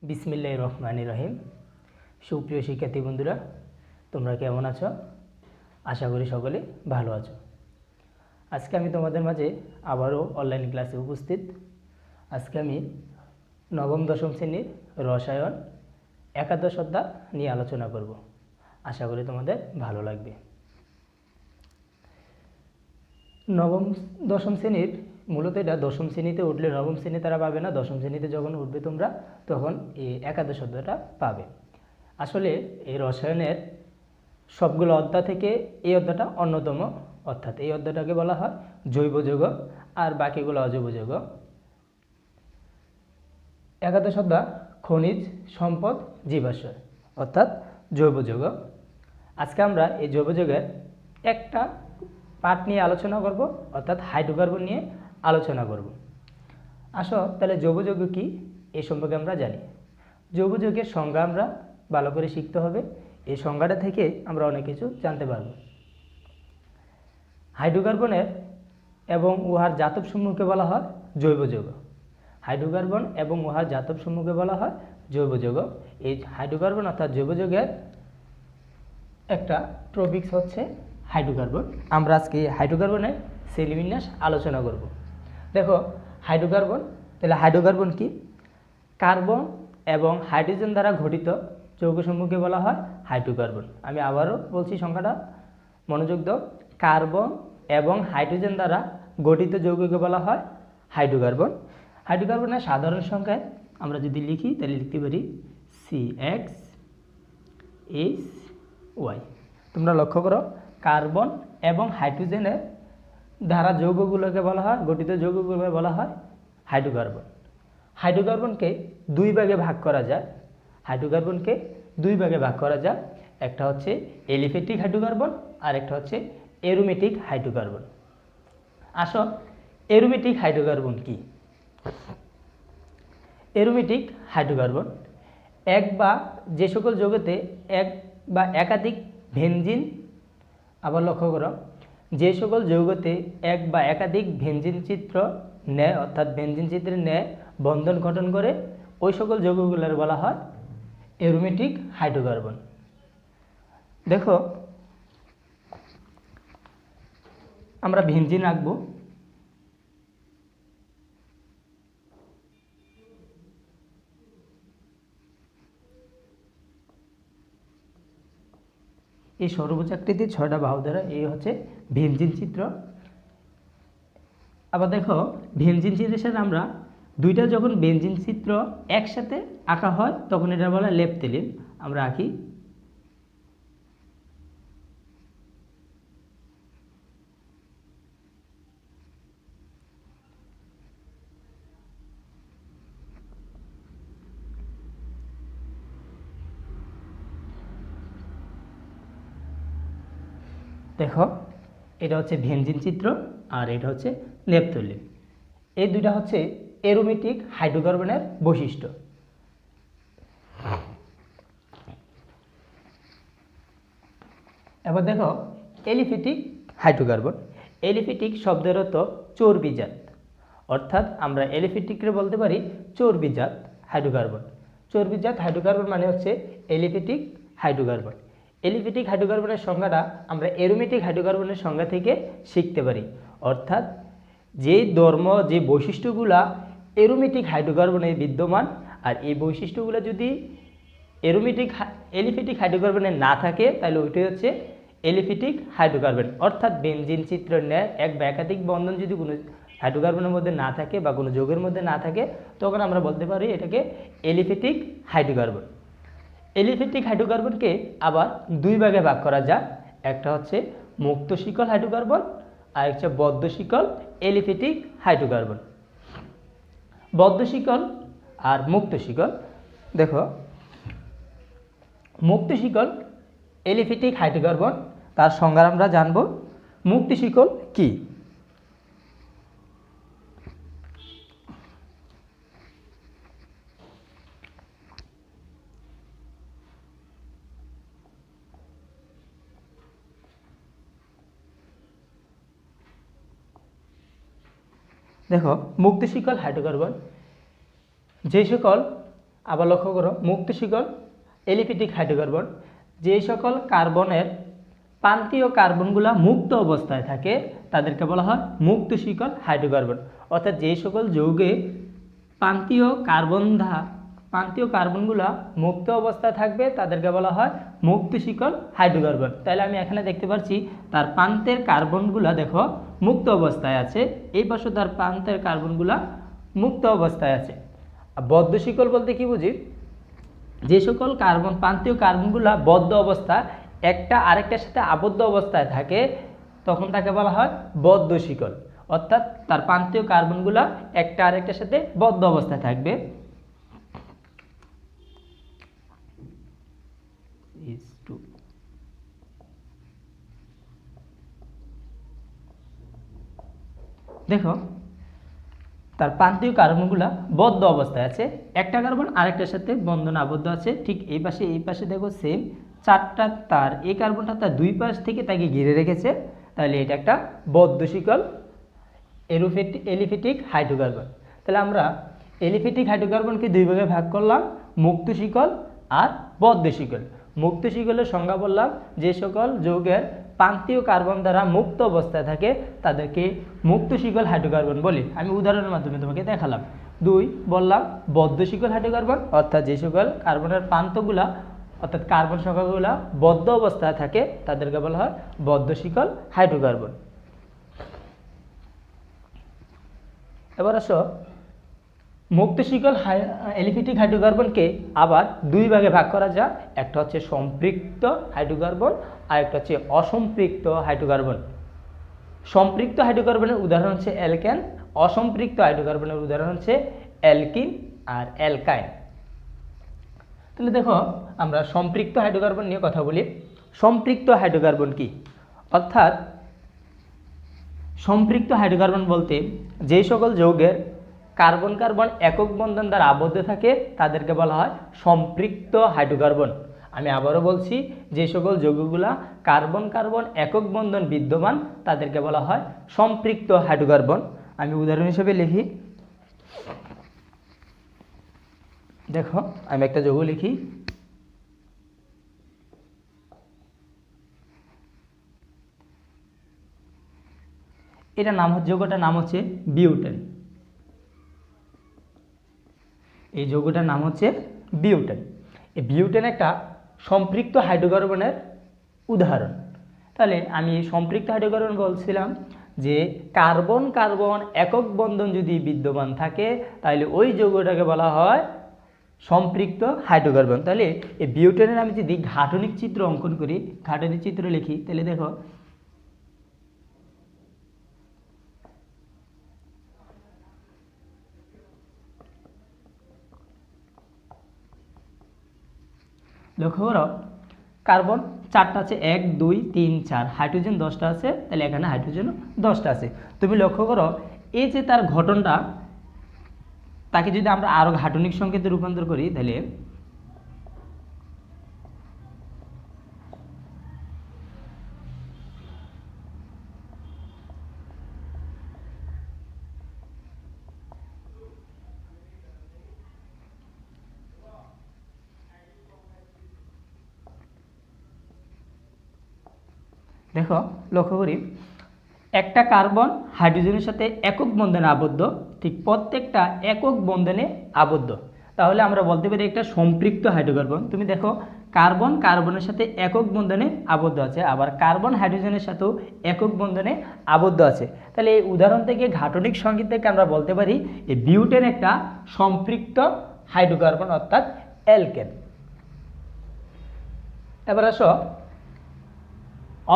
বিসমিল্লাহির রহমানির রহিম। সুপ্রিয় শিক্ষার্থী বন্ধুরা, তোমরা কেমন আছো? আশা করি সকলে ভালো আছো। আজকে আমি তোমাদের মাঝে আবারও অনলাইন ক্লাসে উপস্থিত। আজকে আমি নবম দশম শ্রেণীর রসায়ন একাদশ অধ্যায় নিয়ে আলোচনা করব। আশা করি তোমাদের ভালো লাগবে। নবম দশম শ্রেণীর মূলত এটা দশম শ্রেণীতে উঠলে নবম শ্রেণী তারা পাবে না, দশম শ্রেণীতে যখন উঠবে তোমরা তখন এই একাদশ অধ্যায়টা পাবে। আসলে এই রসায়নের সবগুলো অধ্যায় থেকে এই অধ্যায়টা অন্যতম, অর্থাৎ এই অধ্যায়টাকে বলা হয় জৈব যৌগ, আর বাকিগুলো অজৈব যৌগ। একাদশ অধ্যায় খনিজ সম্পদ জীবাশ্ম, অর্থাৎ জৈব যৌগ। আজকে আমরা এই জৈব যৌগের একটা পার্ট নিয়ে আলোচনা করব, অর্থাৎ হাইড্রোকার্বন নিয়ে আলোচনা করব। আসো তাহলে জৈব যৌগ কী এই সম্পর্কে আমরা জানি। জৈব যৌগের সংজ্ঞা আমরা ভালো করে শিখতে হবে, এই সংজ্ঞাটা থেকে আমরা অনেক কিছু জানতে পারব। হাইড্রোকার্বনের এবং উহার জাতক সমূহকে বলা হয় জৈব যৌগ। হাইড্রোকার্বন এবং উহার জাতক সমূহকে বলা হয় জৈব যৌগ। এই হাইড্রোকার্বন অর্থাৎ জৈব যৌগের একটা টপিকস হচ্ছে হাইড্রোকার্বন। আমরা আজকে হাইড্রোকার্বনের শ্রেণীবিন্যাস আলোচনা করব। দেখো হাইড্রোকার্বন, তাহলে হাইড্রোকার্বন কি? কার্বন এবং হাইড্রোজেন দ্বারা গঠিত যৌগসমূহকে বলা হয় হাইড্রোকার্বন। আমি আবারও বলছি সংখ্যাটা, মনোযোগ দাও। কার্বন এবং হাইড্রোজেন দ্বারা গঠিত যৌগকে বলা হয় হাইড্রোকার্বন। হাইড্রোকার্বনের সাধারণ সংখ্যায় আমরা যদি লিখি তাহলে লিখতে পারি CHOY। তোমরা লক্ষ্য করো, কার্বন এবং হাইড্রোজেনের দ্বারা যৌগগুলোকে বলা হয়, গঠিত যৌগগুলোকে বলা হয় হাইড্রোকার্বন। হাইড্রোকার্বনকে দুই ভাগে ভাগ করা যায়। হাইড্রোকার্বনকে দুই ভাগে ভাগ করা যায়, একটা হচ্ছে এলিফ্যাটিক হাইড্রোকার্বন আর একটা হচ্ছে অ্যারোমেটিক হাইড্রোকার্বন। আসো অ্যারোমেটিক হাইড্রোকার্বন কি? অ্যারোমেটিক হাইড্রোকার্বন এক বা যে সকল যৌগতে এক বা একাধিক বেনজিন, আবার লক্ষ্য করো, যে সকল যৌগতে এক বা একাধিক বেনজিন চিত্র নেয়, অর্থাৎ বেনজিন চিত্রের ন্যায় বন্ধন গঠন করে, ওই সকল যৌগগুলোর বলা হয় অ্যারোমেটিক হাইড্রোকার্বন। দেখো আমরা বেনজিন রাখবো, এই ষড়ভুজ আকৃতির 6টা বাহু দ্বারা এই হচ্ছে বেনজিন চিত্র। আবার দেখো বেনজিন চিত্রের সাথে আমরা দুইটা যখন বেনজিন চিত্র একসাথে আঁকা হয় তখন এটা বলা হয় লেপথেলিন। আমরা আঁকি, দেখো এটা হচ্ছে বেনজিন চিত্র আর এটা হচ্ছে লেপথেলিন। এই দুইটা হচ্ছে অ্যারোমেটিক হাইড্রোকার্বনের বৈশিষ্ট্য। এবার দেখো এলিফ্যাটিক হাইড্রোকার্বন। এলিফ্যাটিক শব্দের অর্থ চর্বিজাত, অর্থাৎ আমরা এলিফ্যাটিককে বলতে পারি চর্বিজাত হাইড্রোকার্বন। চর্বিজাত হাইড্রোকার্বন মানে হচ্ছে এলিফ্যাটিক হাইড্রোকার্বন। এলিফ্যাটিক হাইড্রোকার্বনের সংজ্ঞাটা আমরা অ্যারোমেটিক হাইড্রোকার্বনের সংজ্ঞা থেকে শিখতে পারি, অর্থাৎ যে ধর্ম যে বৈশিষ্ট্যগুলা অ্যারোমেটিক হাইড্রোকার্বনে বিদ্যমান, আর এই বৈশিষ্ট্যগুলো যদি এলিফ্যাটিক হাইড্রোকার্বনে না থাকে তাহলে ওইটাই হচ্ছে এলিফ্যাটিক হাইড্রোকার্বন। অর্থাৎ বেনজিন চিত্রের ন্যায় এক বা একাধিক বন্ধন যদি কোনো হাইড্রোকার্বনের মধ্যে না থাকে বা কোনো যৌগের মধ্যে না থাকে তখন আমরা বলতে পারি এটাকে এলিফ্যাটিক হাইড্রোকার্বন। এলিফ্যাটিক হাইড্রোকার্বনকে আবার দুই ভাগে ভাগ করা যায়, একটা হচ্ছে মুক্ত শিকল হাইড্রোকার্বন আর একটা বদ্ধ শিকল এলিফ্যাটিক হাইড্রোকার্বন। বদ্ধ শিকল আর মুক্ত শিকল, দেখো মুক্ত শিকল এলিফ্যাটিক হাইড্রোকার্বন, তার সংজ্ঞা আমরা জানব। মুক্ত শিকল কি? দেখো মুক্ত শিকল হাইড্রোকার্বন যে সকল আবার লক্ষ্য করো মুক্ত শিকল এলিফ্যাটিক হাইড্রোকার্বন, যে সকল কার্বনের প্রান্তীয় কার্বনগুলা মুক্ত অবস্থায় থাকে তাদেরকে বলা হয় মুক্ত শিকল হাইড্রোকার্বন। অর্থাৎ যে সকল যৌগে প্রান্তীয় কার্বনগুলা মুক্ত অবস্থায় থাকবে তাদেরকে বলা হয় মুক্ত শিকল হাইড্রোকার্বন। তাহলে আমি এখানে দেখতে পাচ্ছি তার প্রান্তের কার্বনগুলা দেখো মুক্ত অবস্থায় আছে, এই পাশে তার প্রান্তের কার্বনগুলা মুক্ত অবস্থায় আছে। বদ্ধ শিকল বলতে কি বুঝি, যে সকল প্রান্তীয় কার্বনগুলা বদ্ধ অবস্থা একটা আরেকটার সাথে আবদ্ধ অবস্থায় থাকে তখন তাকে বলা হয় বদ্ধ শিকল। অর্থাৎ তার প্রান্তীয় কার্বনগুলা একটা আরেকটার সাথে বদ্ধ অবস্থায় থাকবে। দেখো তার প্রান্তীয় কার্বনগুলা বদ্ধ অবস্থায় আছে, একটা কার্বন আরেকটার সাথে বন্ধনে আবদ্ধ আছে। ঠিক এই পাশে দেখো সেম চারটা তার, এই কার্বনটা তার দুই পাশ থেকে তাকে ঘিরে রেখেছে, তাহলে এটা একটা বদ্ধ শিকল এলিফ্যাটিক হাইড্রোকার্বন। তাহলে আমরা এলিফ্যাটিক হাইড্রোকার্বনকে দুই ভাগে ভাগ করলাম, মুক্ত শিকল আর বদ্ধ শিকল। মুক্ত শিকলের সংজ্ঞা বললাম, যে সকল যৌগের প্রান্তীয় কার্বন দ্বারা মুক্ত অবস্থায় থাকে তাদেরকে মুক্ত শিকল হাইড্রোকার্বন বলি। আমি উদাহরণের মাধ্যমে তোমাকে দেখালাম। দুই বললাম বদ্ধ শিকল হাইড্রোকার্বন, অর্থাৎ যে সকল কার্বনের প্রান্তগুলা অর্থাৎ কার্বন সংখ্যাগুলা বদ্ধ অবস্থায় থাকে তাদেরকে বলা হয় বদ্ধ শিকল হাইড্রোকার্বন। এবার আসো মুক্ত শিকল এলিফ্যাটিক হাইড্রোকার্বনকে আবার দুই ভাগে ভাগ করা যায়, একটা হচ্ছে সম্পৃক্ত হাইড্রোকার্বন আর একটা হচ্ছে অসম্পৃক্ত হাইড্রোকার্বন। সম্পৃক্ত হাইড্রোকার্বনের উদাহরণ হচ্ছে অ্যালকেন, অসম্পৃক্ত হাইড্রোকার্বনের উদাহরণ হচ্ছে অ্যালকিন আর অ্যালকাইন। তাহলে দেখো আমরা সম্পৃক্ত হাইড্রোকার্বন নিয়ে কথা বলি। সম্পৃক্ত হাইড্রোকার্বন কি? অর্থাৎ সম্পৃক্ত হাইড্রোকার্বন বলতে যে সকল যৌগের কার্বন কার্বন একক বন্ধন দ্বারা আবদ্ধ থাকে তাদেরকে বলা হয় সম্পৃক্ত হাইড্রোকার্বন। আমি আবারও বলছি, যে সকল যৌগগুলা কার্বন কার্বন একক বন্ধন বিদ্যমান তাদেরকে বলা হয় সম্পৃক্ত হাইড্রোকার্বন। আমি উদাহরণ হিসেবে লিখি, দেখো আমি একটা যৌগ লিখি, এটা যৌগটার নাম হচ্ছে বিউটেন। এই যৌগটার নাম হচ্ছে বিউটেন। এই বিউটেন একটা সম্পৃক্ত হাইড্রোকার্বনের উদাহরণ। তাহলে আমি সম্পৃক্ত হাইড্রোকার্বন বলছিলাম যে কার্বন কার্বন একক বন্ধন যদি বিদ্যমান থাকে তাহলে ওই যৌগটাকে বলা হয় সম্পৃক্ত হাইড্রোকার্বন। তাহলে এই বিউটেনের আমি যদি গাঠনিক চিত্র অঙ্কন করি, গাঠনিক চিত্র লিখি, তাহলে দেখো লক্ষ্য করো কার্বন চারটা আছে, 1 2 3 4, হাইড্রোজেন 10টা আছে, তাহলে এখানে হাইড্রোজেন 10টা আছে। তুমি লক্ষ্য করো এই যে তার গঠনটা, তাকে যদি আমরা আরো গাঠনিক সংকেতে রূপান্তর করি তাহলে দেখো লক্ষ্য করি একটা কার্বন হাইড্রোজেনের সাথে একক বন্ধনে আবদ্ধ, ঠিক প্রত্যেকটা একক বন্ধনে আবদ্ধ, তাহলে আমরা বলতে পারি একটা সম্পৃক্ত হাইড্রোকার্বন। তুমি দেখো কার্বন কার্বনের সাথে একক বন্ধনে আবদ্ধ আছে, আবার কার্বন হাইড্রোজেনের সাথেও একক বন্ধনে আবদ্ধ আছে। তাহলে এই উদাহরণ থেকে গাঠনিক সংকেত থেকে আমরা বলতে পারি এই বিউটেন একটা সম্পৃক্ত হাইড্রোকার্বন অর্থাৎ অ্যালকেন। এবার আসো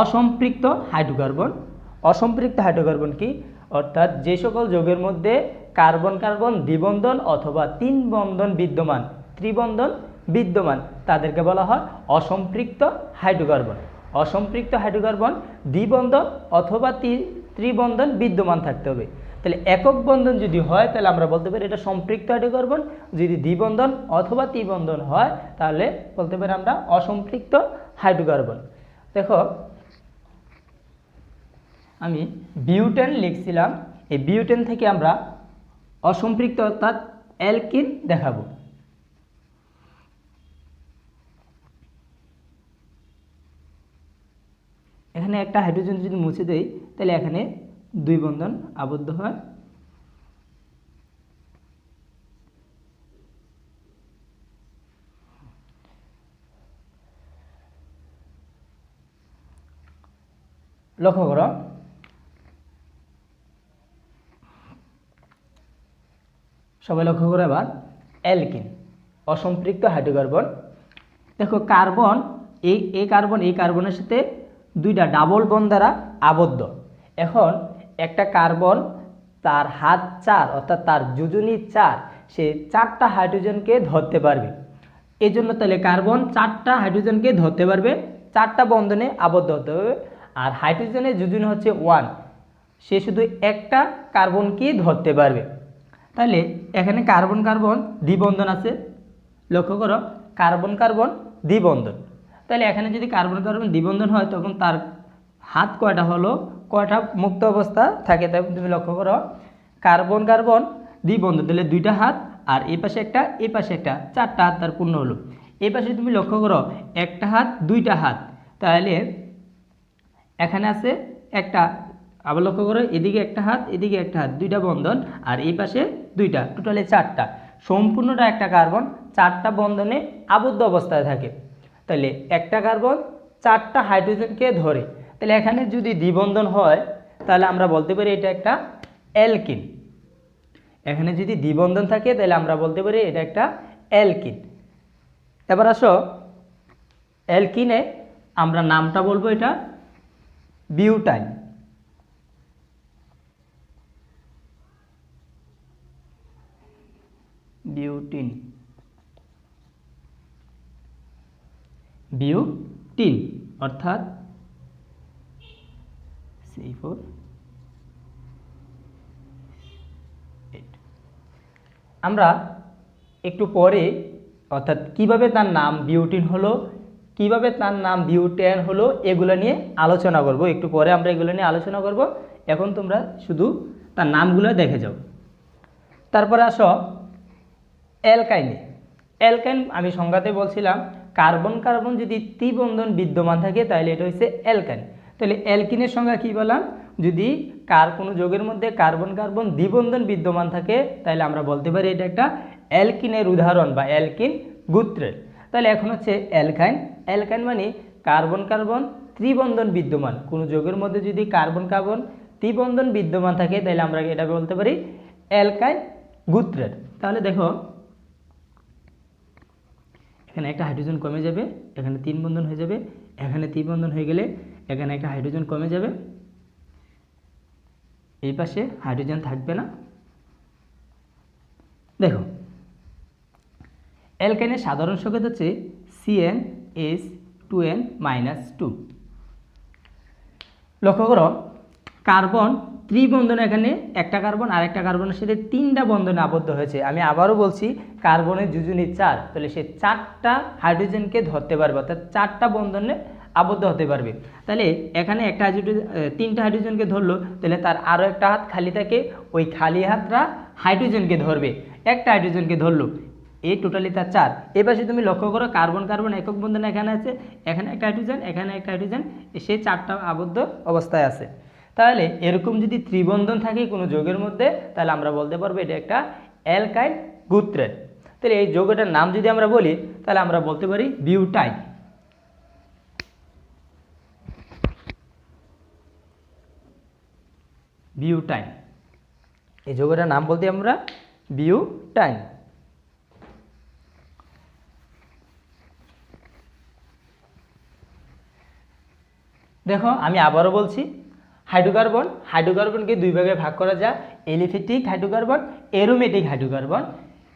অসম্পৃক্ত হাইড্রোকার্বন। অসম্পৃক্ত হাইড্রোকার্বন কি? অর্থাৎ যে সকল যৌগের মধ্যে কার্বন কার্বন দ্বিবন্ধন অথবা তিন বন্ধন বিদ্যমান, ত্রিবন্ধন বিদ্যমান তাদেরকে বলা হয় অসম্পৃক্ত হাইড্রোকার্বন। অসম্পৃক্ত হাইড্রোকার্বন দ্বিবন্ধন অথবা ত্রিবন্ধন বিদ্যমান থাকতে হবে। তাহলে একক বন্ধন যদি হয় তাহলে আমরা বলতে পারি এটা সম্পৃক্ত হাইড্রোকার্বন, যদি দ্বিবন্ধন অথবা ত্রিবন্ধন হয় তাহলে বলতে পারি আমরা অসম্পৃক্ত হাইড্রোকার্বন। দেখো আমি বিউটেন লিখছিলাম, এই বিউটেন থেকে আমরা অসম্পৃক্ত অর্থাৎ অ্যালকিন দেখাবো। এখানে একটা হাইড্রোজেন যদি মুছে দেই তাহলে এখানে 2 বন্ধন আবদ্ধ হয়। লক্ষ্য করো সবাই লক্ষ্য করো এবার অ্যালকিন অসম্পৃক্ত হাইড্রোকার্বন। দেখো কার্বন এই কার্বনের সাথে 2টা ডাবল বন্ড দ্বারা আবদ্ধ। এখন একটা কার্বন তার হাত 4 অর্থাৎ তার যোজনী 4 সে 4টা হাইড্রোজেনকে ধরতে পারবে। এই জন্য তাহলে কার্বন 4টা হাইড্রোজেনকে ধরতে পারবে, 4টা বন্ধনে আবদ্ধ হতে হবে। আর হাইড্রোজেনের যোজনী হচ্ছে 1, সে শুধু একটা কার্বনকে ধরতে পারবে। তাহলে এখানে কার্বন কার্বন দ্বিবন্ধন আছে, লক্ষ্য করো কার্বন কার্বন দ্বিবন্ধন। তাহলে এখানে যদি কার্বন কার্বন দ্বিবন্ধন হয় তখন তার হাত কয়টা হলো, কয়টা মুক্ত অবস্থা থাকে, তাই তুমি লক্ষ্য করো কার্বন কার্বন দ্বিবন্ধন, তাহলে 2টা হাত আর এই পাশে একটা এই পাশে একটা, 4টা হাত তার পূর্ণ হলো। এই পাশে তুমি লক্ষ্য করো একটা হাত 2টা হাত, তাহলে এখানে আছে একটা, আবার লক্ষ্য করো এদিকে একটা হাত এদিকে একটা হাত, 2টা বন্ধন আর এই পাশে 2টা, টোটালি 4টা। সম্পূর্ণটা একটা কার্বন 4টা বন্ধনে আবদ্ধ অবস্থায় থাকে। তাহলে একটা কার্বন 4টা হাইড্রোজেনকে ধরে, তাহলে এখানে যদি দ্বিবন্ধন হয় তাহলে আমরা বলতে পারি এটা একটা অ্যালকিন। এখানে যদি দ্বিবন্ধন থাকে তাহলে আমরা বলতে পারি এটা একটা অ্যালকিন। এবার আসো অ্যালকিনে আমরা নামটা বলবো এটা বিউটাইন। বিউটিন, বিউটিন অর্থাৎ C4 আমরা একটু পরে অর্থাৎ কিভাবে তার নাম বিউটিন হলো, কিভাবে তার নাম বিউটেন হলো এগুলো নিয়ে আলোচনা করব। একটু পরে আমরা এগুলো নিয়ে আলোচনা করব, এখন তোমরা শুধু তার নামগুলো দেখে যাও। তারপরে আসো অ্যালকাইনে। অ্যালকাইন আমি সংজ্ঞাতে বলছিলাম কার্বন কার্বন যদি ত্রিবন্ধন বিদ্যমান থাকে তাহলে এটা হচ্ছে অ্যালকাইন। তাহলে অ্যালকিনের সংজ্ঞা কী বললাম, যদি কোনো যৌগের মধ্যে কার্বন কার্বন দ্বিবন্ধন বিদ্যমান থাকে তাহলে আমরা বলতে পারি এটা একটা অ্যালকিনের উদাহরণ বা অ্যালকিন গোত্রের। তাহলে এখন হচ্ছে অ্যালকাইন। অ্যালকাইন মানে কার্বন কার্বন ত্রিবন্ধন বিদ্যমান, কোনো যৌগের মধ্যে যদি কার্বন কার্বন ত্রিবন্ধন বিদ্যমান থাকে তাহলে আমরা এটা বলতে পারি অ্যালকাইন গোত্রের। তাহলে দেখো এখানে একটা হাইড্রোজেন কমে যাবে, এখানে 3 বন্ধন হয়ে যাবে, এখানে 3 বন্ধন হয়ে গেলে এখানে একটা হাইড্রোজেন কমে যাবে, এই পাশে হাইড্রোজেন থাকবে না। দেখো অ্যালকাইনের সাধারণ সংকেত হচ্ছে CnH2n-2। লক্ষ্য করো কার্বন ত্রিবন্ধন, এখানে একটা কার্বন আর একটা কার্বনের সাথে 3টা বন্ধনে আবদ্ধ হয়েছে। আমি আবারও বলছি কার্বনের যোজনী 4, তাহলে সে 4টা হাইড্রোজেনকে ধরতে পারবে অর্থাৎ 4টা বন্ধনে আবদ্ধ হতে পারবে। তাহলে এখানে একটা হাইড্রোজেন 3টা হাইড্রোজেনকে ধরলো, তাহলে তার আরও একটা হাত খালি থাকে, ওই খালি হাতটা হাইড্রোজেনকে ধরবে, একটা হাইড্রোজেনকে ধরলো, এই টোটালি তার 4। এপাশে তুমি লক্ষ্য করো কার্বন কার্বন একক বন্ধন এখানে আছে, এখানে একটা হাইড্রোজেন এখানে একটা হাইড্রোজেন, সে 4টা আবদ্ধ অবস্থায় আছে। তাহলে এরকম যদি ত্রিবন্ধন থাকে কোনো যৌগের মধ্যে তাহলে আমরা বলতে পারবো এটা একটা অ্যালকাইন গোত্রের। তাহলে এই যৌগটার নাম যদি আমরা বলি তাহলে আমরা বলতে পারি বিউটাইন। বিউটাইন এই যৌগটার নাম বলতে আমরা বিউটাইন। দেখো আমি আবারও বলছি হাইড্রোকার্বনকে 2 ভাগে ভাগ করা যায়, এলিফ্যাটিক হাইড্রোকার্বন, অ্যারোমেটিক হাইড্রোকার্বন।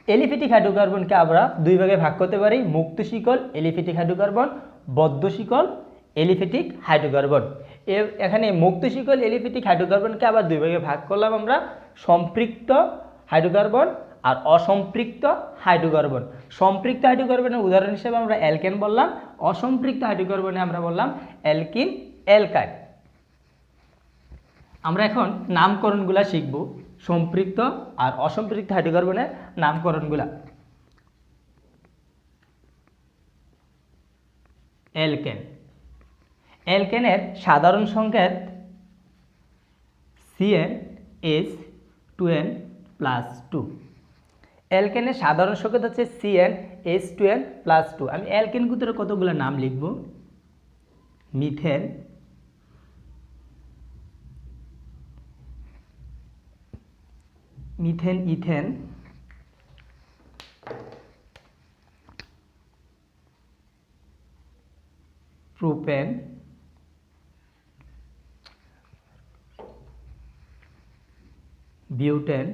এলিফ্যাটিক হাইড্রোকার্বনকে আমরা 2 ভাগে ভাগ করতে পারি, মুক্ত শিকল এলিফ্যাটিক হাইড্রোকার্বন, বদ্ধ শিকল এলিফ্যাটিক হাইড্রোকার্বন। এখানে মুক্ত শিকল এলিফ্যাটিক হাইড্রোকার্বনকে আবার 2 ভাগে ভাগ করলাম আমরা, সম্পৃক্ত হাইড্রোকার্বন আর অসম্পৃক্ত হাইড্রোকার্বন। সম্পৃক্ত হাইড্রোকার্বনের উদাহরণ হিসেবে আমরা অ্যালকেন বললাম, অসম্পৃক্ত হাইড্রোকার্বনে আমরা বললাম অ্যালকিন, অ্যালকাইন। আমরা এখন নামকরণগুলা শিখব, সম্পৃক্ত আর অসম্পৃক্ত হাইড্রোকার্বনের নামকরণগুলা। অ্যালকেন, অ্যালকেনের সাধারণ সংকেত CnH2n+2। অ্যালকেনের সাধারণ সংকেত হচ্ছে CnH2n+2। আমি অ্যালকেন গ্রুপের কতগুলো নাম লিখব। Methane, ethane, propane, butane.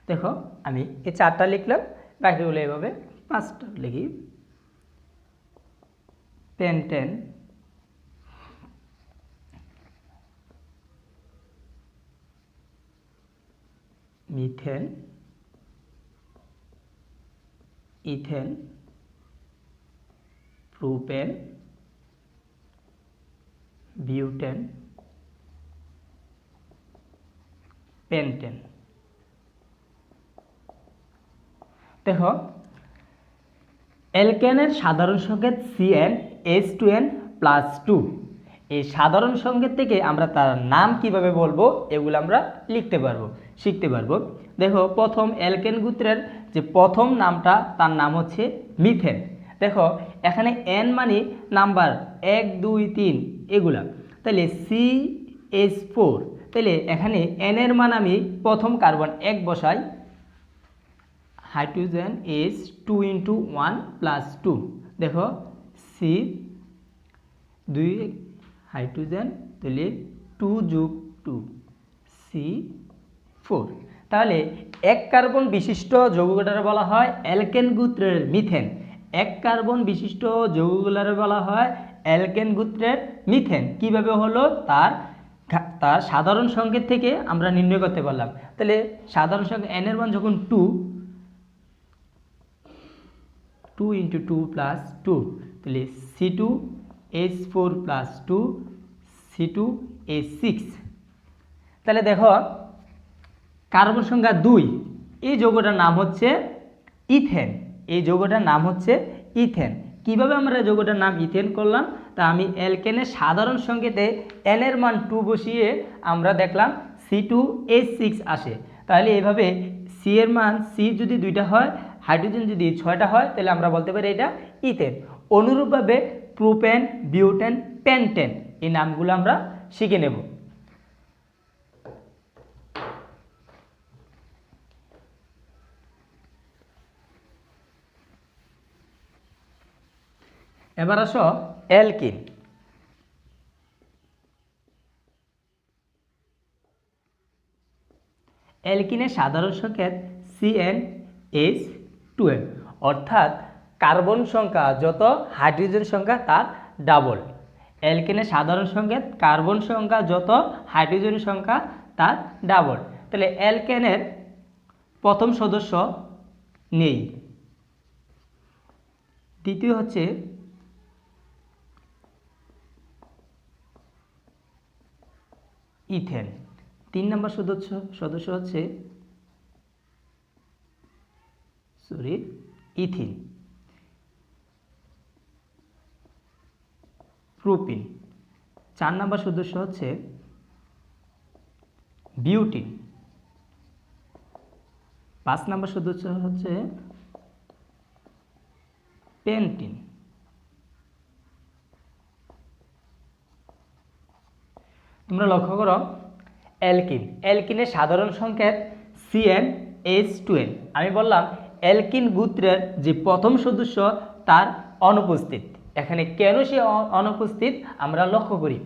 দেখো আমি এই 4টা লিখলাম, বাকিগুলো এভাবে 5টা লিখি। Pentane, methane, ethane, propane, butane, pentane. দেখো অ্যালকেনের সাধারণ সংকেত CnH2n+2। এই সাধারণ সংকেত থেকে আমরা তার নাম কিভাবে বলবো এগুলো আমরা লিখতে পারবো, শিখতে পারবো। দেখো প্রথম অ্যালকেন গোত্রের যে প্রথম নামটা তার নাম হচ্ছে মিথেন। দেখো এখানে n মানে নাম্বার 1 2 3 এগুলা, তাহলে CH4, তাহলে এখানে n এর মান আমি প্রথম কার্বন 1 বসাই, হাইড্রোজেন is 2 × 1 + 2। দেখো C 2 হাইড্রোজেন, তাহলে 2 + 2 C4। তাহলে 1 কার্বন বিশিষ্ট যৌগটারে বলা হয় অ্যালকেন গোত্রের মিথেন। 1 কার্বন বিশিষ্ট যৌগগুলোরে বলা হয় অ্যালকেন গোত্রের মিথেন। কিভাবে হলো তার সাধারণ সংকেত থেকে আমরা নির্ণয় করতে পারলাম। তাহলে সাধারণ সংকেত n এর মান যখন 2 × 2 + 2, তাহলে C2H4+2 C2H6। তাহলে দেখো কার্বন সংখ্যা 2, এই যৌগটার নাম হচ্ছে ইথেন। এই যৌগটার নাম হচ্ছে ইথেন। কিভাবে আমরা যৌগটার নাম ইথেন করলাম, তা আমি অ্যালকেনের সাধারণ সংকেতে n এর মান 2 বসিয়ে আমরা দেখলাম C2H6 আসে। তাহলে এইভাবে C এর মান, C যদি 2টা হয়, হাইড্রোজেন যদি 6টা হয়, তাহলে আমরা বলতে পারি এটা ইথেন। অনুরূপভাবে প্রোপেন, বিউটেন, পেন্টেন এই নামগুলো আমরা শিখে নেব। এবার আসো অ্যালকিন। অ্যালকিনের সাধারণ সংকেত CnH2n, অর্থাৎ কার্বন সংখ্যা যত হাইড্রোজেন সংখ্যা তার ডাবল। অ্যালকিনের সাধারণ সংকেত কার্বন সংখ্যা যত হাইড্রোজেন সংখ্যা তার ডাবল। তাহলে অ্যালকেনের প্রথম সদস্য নেই, দ্বিতীয় হচ্ছে ইথেন, 3 নম্বর সদস্য হচ্ছে ইথিন, প্রোপিন, 4 নম্বর সদস্য হচ্ছে বিউটিন, 5 নম্বর সদস্য হচ্ছে পেন্টিন। তোমরা লক্ষ্য করো অ্যালকিনের সাধারণ সংকেত CnH2n। আমি বললাম অ্যালকিন গোত্রের যে প্রথম সদস্য তার অনুপস্থিত। এখানে কেন সে অনুপস্থিত আমরা লক্ষ্য করি।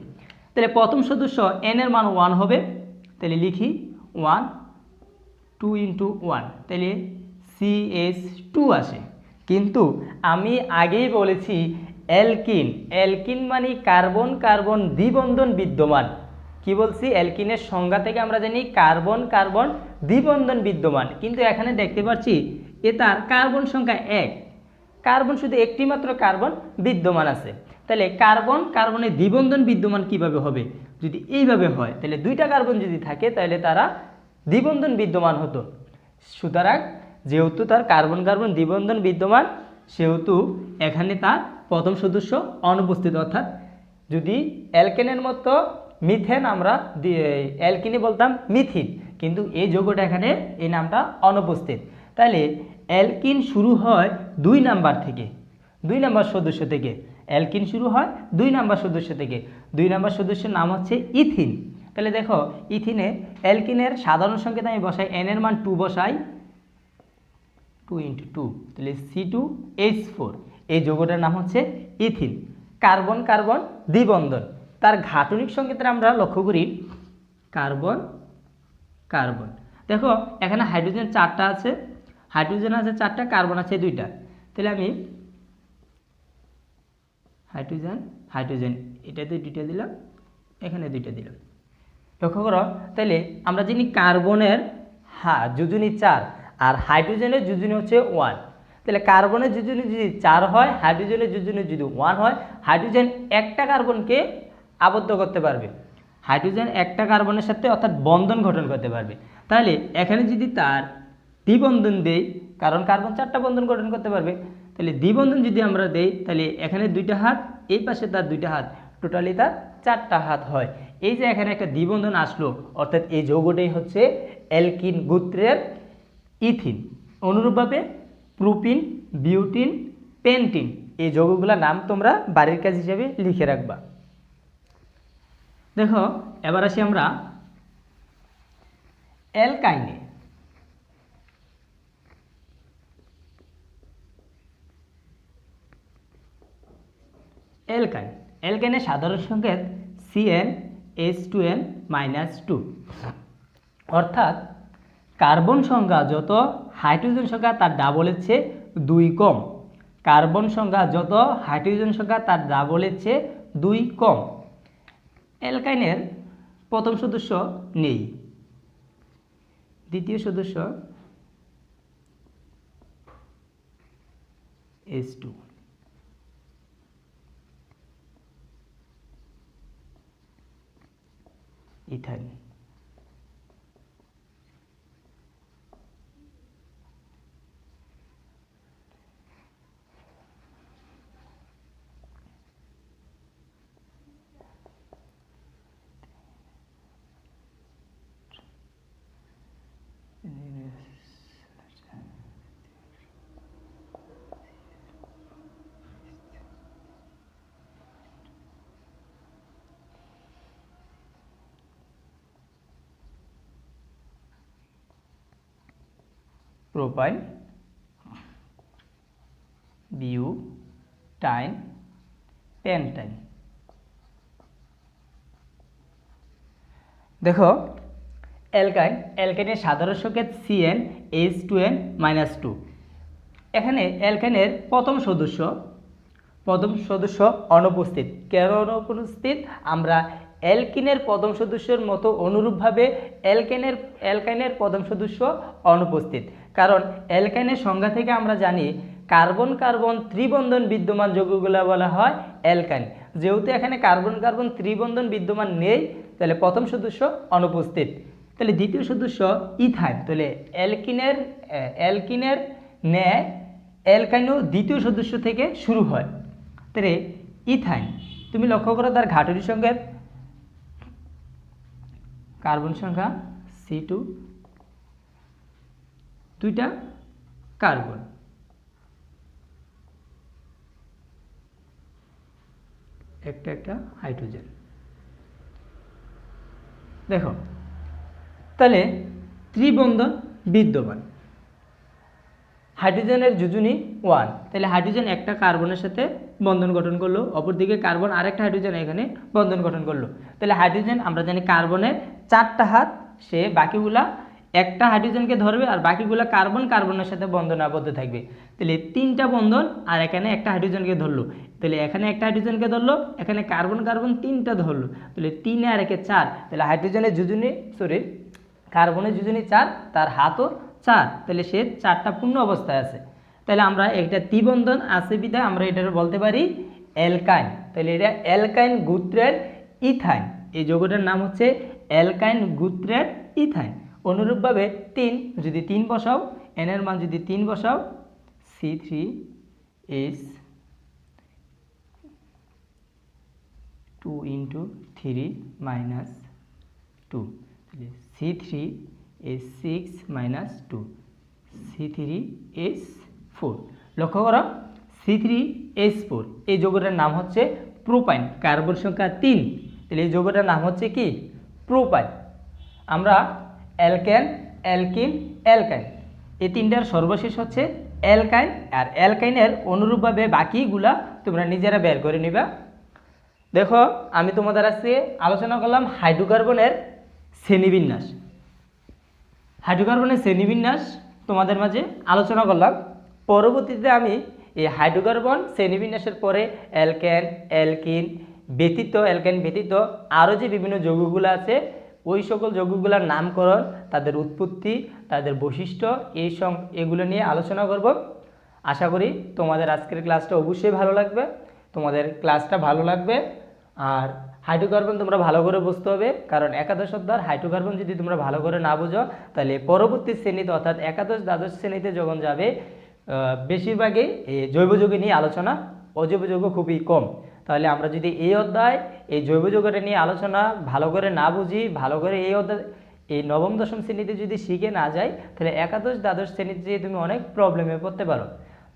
তাহলে প্রথম সদস্য n এর মান 1 হবে, তাহলে লিখি 1 2 × 1, তাহলে CH2 আসে। কিন্তু আমি আগেই বলেছি অ্যালকিন মানে কার্বন কার্বন দ্বিবন্ধন বিদ্যমান। কি বলছি, অ্যালকিনের সংজ্ঞা থেকে আমরা জানি কার্বন কার্বন দ্বিবন্ধন বিদ্যমান, কিন্তু এখানে দেখতে পাচ্ছি তার কার্বন সংখ্যা 1, কার্বন শুধু একটি মাত্র কার্বন বিদ্যমান আছে। তাহলে কার্বন কার্বনের দ্বিবন্ধন বিদ্যমান কিভাবে হবে, যদি এইভাবে হয় তাহলে 2টা কার্বন যদি থাকে তাহলে তারা দ্বিবন্ধন বিদ্যমান হতো। সুতরাং যেহেতু তার কার্বন কার্বন দ্বিবন্ধন বিদ্যমান, সেহেতু এখানে তার প্রথম সদস্য অনুপস্থিত। অর্থাৎ যদি অ্যালকেনের মতো মিথেন আমরা অ্যালকিনে বলতাম মিথিন, কিন্তু এই যৌগটা এখানে এই নামটা অনুপস্থিত। তাহলে অ্যালকিন শুরু হয় 2 নাম্বার থেকে, 2 নাম্বার সদস্য থেকে। অ্যালকিন শুরু হয় 2 নাম্বার সদস্য থেকে। 2 নাম্বার সদস্যের নাম হচ্ছে ইথিন। তাহলে দেখো ইথিনে অ্যালকিনের সাধারণ সংকেত আমি বসাই, এন এর মান 2 বসাই, 2 × 2, তাহলে C2H4। এই যৌগটার নাম হচ্ছে ইথিন। কার্বন কার্বন দ্বিবন্ধন, তার গাঠনিক সংকেতে আমরা লক্ষ্য করি কার্বন কার্বন। দেখো এখানে হাইড্রোজেন 4টা আছে, হাইড্রোজেন আছে 4টা, কার্বন আছে 2টা। তাহলে আমি হাইড্রোজেন হাইড্রোজেন এটাতে 2টা দিলাম, এখানে 2টা দিলাম। লক্ষ্য করো, তাহলে আমরা জানি কার্বনের যোজনী 4 আর হাইড্রোজেনের যোজনী হচ্ছে 1। তাহলে কার্বনের যোজনী যদি 4 হয়, হাইড্রোজেনের যোজনী যদি 1 হয়, হাইড্রোজেন একটা কার্বনকে আবদ্ধ করতে পারবে, হাইড্রোজেন একটা কার্বনের সাথে অর্থাৎ বন্ধন গঠন করতে পারবে। তাহলে এখানে যদি তার দ্বিবন্ধন দেই, কারণ কার্বন 4টা বন্ধন গঠন করতে পারবে, তাহলে দ্বিবন্ধন যদি আমরা দেই, তাহলে এখানে 2টা হাত, এই পাশে তার 2টা হাত, টোটালি তার 4টা হাত হয়। এই যে এখানে একটা দ্বিবন্ধন আসলো, অর্থাৎ এই যৌগটাই হচ্ছে অ্যালকিন গোত্রের ইথিন। অনুরূপভাবে প্রোপিন, বিউটিন, পেন্টিন এই যৌগগুলোর নাম তোমরা বাড়ির কাজ হিসেবে লিখে রাখবা। দেখো এবার আসি আমরা অ্যালকাইনে। অ্যালকাইন, অ্যালকাইনের সাধারণ সংকেত CnH2n-2। অর্থাৎ কার্বন সংখ্যা যত, হাইড্রোজেন সংখ্যা তার ডাবলের চেয়ে 2 কম। কার্বন সংখ্যা যত, হাইড্রোজেন সংখ্যা তার ডাবলের চেয়ে 2 কম। অ্যালকাইনের প্রথম সদস্য নেই, দ্বিতীয় সদস্য H2। Ethyne, propyne, butyne, pentyne. দেখো অ্যালকাইনের সাধারণ সংকেত CnH2n-2। এখানে অ্যালকাইনের প্রথম সদস্য অনুপস্থিত। কেন অনুপস্থিত? আমরা অ্যালকিনের প্রথম সদস্যের মতো অনুরূপভাবে অ্যালকাইনের প্রথম সদস্য অনুপস্থিত। কারণ অ্যালকাইনের সংজ্ঞা থেকে আমরা জানি কার্বন কার্বন ত্রিবন্ধন বিদ্যমান যৌগগুলো বলা হয় অ্যালকাইন। যেহেতু এখানে কার্বন কার্বন ত্রিবন্ধন বিদ্যমান নেই, তাহলে প্রথম সদস্য অনুপস্থিত। তাহলে দ্বিতীয় সদস্য ইথাইন। তাহলে অ্যালকিনের ন্যায় অ্যালকাইনও দ্বিতীয় সদস্য থেকে শুরু হয়। তাহলে ইথাইন তুমি লক্ষ্য করো তার ঘাটনি সংকেত, কার্বন সংখ্যা C2, 2টা কার্বন, একটা হাইড্রোজেন। দেখো তাহলে ত্রিবন্ধন বিদ্যমান, হাইড্রোজেনের যোজনী 1। তাহলে হাইড্রোজেন একটা কার্বনের সাথে বন্ধন গঠন করলো, অপরদিকে কার্বন আরেকটা হাইড্রোজেন এখানে বন্ধন গঠন করলো। তাহলে হাইড্রোজেন আমরা জানি কার্বনের 4টা হাত, সে বাকিগুলা একটা হাইড্রোজেনকে ধরবে আর বাকিগুলা কার্বনের সাথে বন্ধন আবদ্ধ থাকবে। তাহলে 3টা বন্ধন আর এখানে একটা হাইড্রোজেনকে ধরলো, তাহলে এখানে একটা হাইড্রোজেনকে ধরলো, এখানে কার্বন 3টা ধরলো, তাহলে 3 আর 1 4। তাহলে হাইড্রোজেনের যোজনী কার্বনের যোজনী 4, তার হাতও 4, তাহলে সে 4টা পূর্ণ অবস্থায় আছে। তাহলে আমরা একটা ত্রিবন্ধন আছে বিধায় আমরা এটা বলতে পারি অ্যালকাইন। তাহলে এটা অ্যালকাইন গোত্রের ইথাইন, এই যৌগটার নাম হচ্ছে অ্যালকাইন গোত্রের ইথাইন। অনুরূপভাবে 3 যদি 3 বসাও, এন এর মান যদি 3 বসাও, C3 is 2 into 3 minus 2, C3 is 6 minus 2, C3 is 4। লক্ষ্য করো C3H4 এই যৌগটার নাম হচ্ছে প্রোপাইন, কার্বন সংখ্যা 3, তাহলে এই যৌগটার নাম হচ্ছে কি প্রোপাইন। আমরা অ্যালকেন, অ্যালকিন, অ্যালকাইন এই তিনটার সর্বশেষ হচ্ছে অ্যালকাইন, আর অ্যালকাইনের অনুরূপভাবে বাকিগুলা তোমরা নিজেরা বের করে নিবা। দেখো আমি তোমাদের আজকে আলোচনা করলাম হাইড্রোকার্বনের শ্রেণীবিন্যাস। হাইড্রোকার্বনের শ্রেণীবিন্যাস তোমাদের মাঝে আলোচনা করলাম। পরবর্তীতে আমি এই হাইড্রোকার্বন শ্রেণীবিন্যাসের পরে অ্যালকেন, অ্যালকিন ব্যতীত আরও যে বিভিন্ন যৌগগুলো আছে ওই সকল যৌগগুলোর নামকরণ, তাদের উৎপত্তি, তাদের বৈশিষ্ট্য এগুলো নিয়ে আলোচনা করব। আশা করি তোমাদের আজকের ক্লাসটা অবশ্যই ভালো লাগবে, তোমাদের ক্লাসটা ভালো লাগবে। আর হাইড্রোকার্বন তোমরা ভালো করে বুঝতে হবে, কারণ একাদশ অধ্যায় হাইড্রোকার্বন যদি তোমরা ভালো করে না বুঝো তাহলে পরবর্তী শ্রেণীতে অর্থাৎ একাদশ দ্বাদশ শ্রেণীতে যখন যাবে বেশিরভাগই জৈব যৌগ নিয়ে আলোচনা, অজৈব যৌগ খুবই কম। তাহলে আমরা যদি এই অধ্যায় এই জৈব যৌগটা নিয়ে আলোচনা ভালো করে না বুঝি, ভালো করে এই অধ্যায় এই নবম দশম শ্রেণীতে যদি শিখে না যাই, তাহলে একাদশ দ্বাদশ শ্রেণীতে যেয়ে তুমি অনেক প্রবলেমে পড়তে পারো।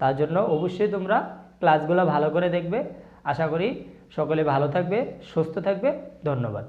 তার জন্য অবশ্যই তোমরা ক্লাসগুলো ভালো করে দেখবে। আশা করি সকলে ভালো থাকবে, সুস্থ থাকবে। ধন্যবাদ।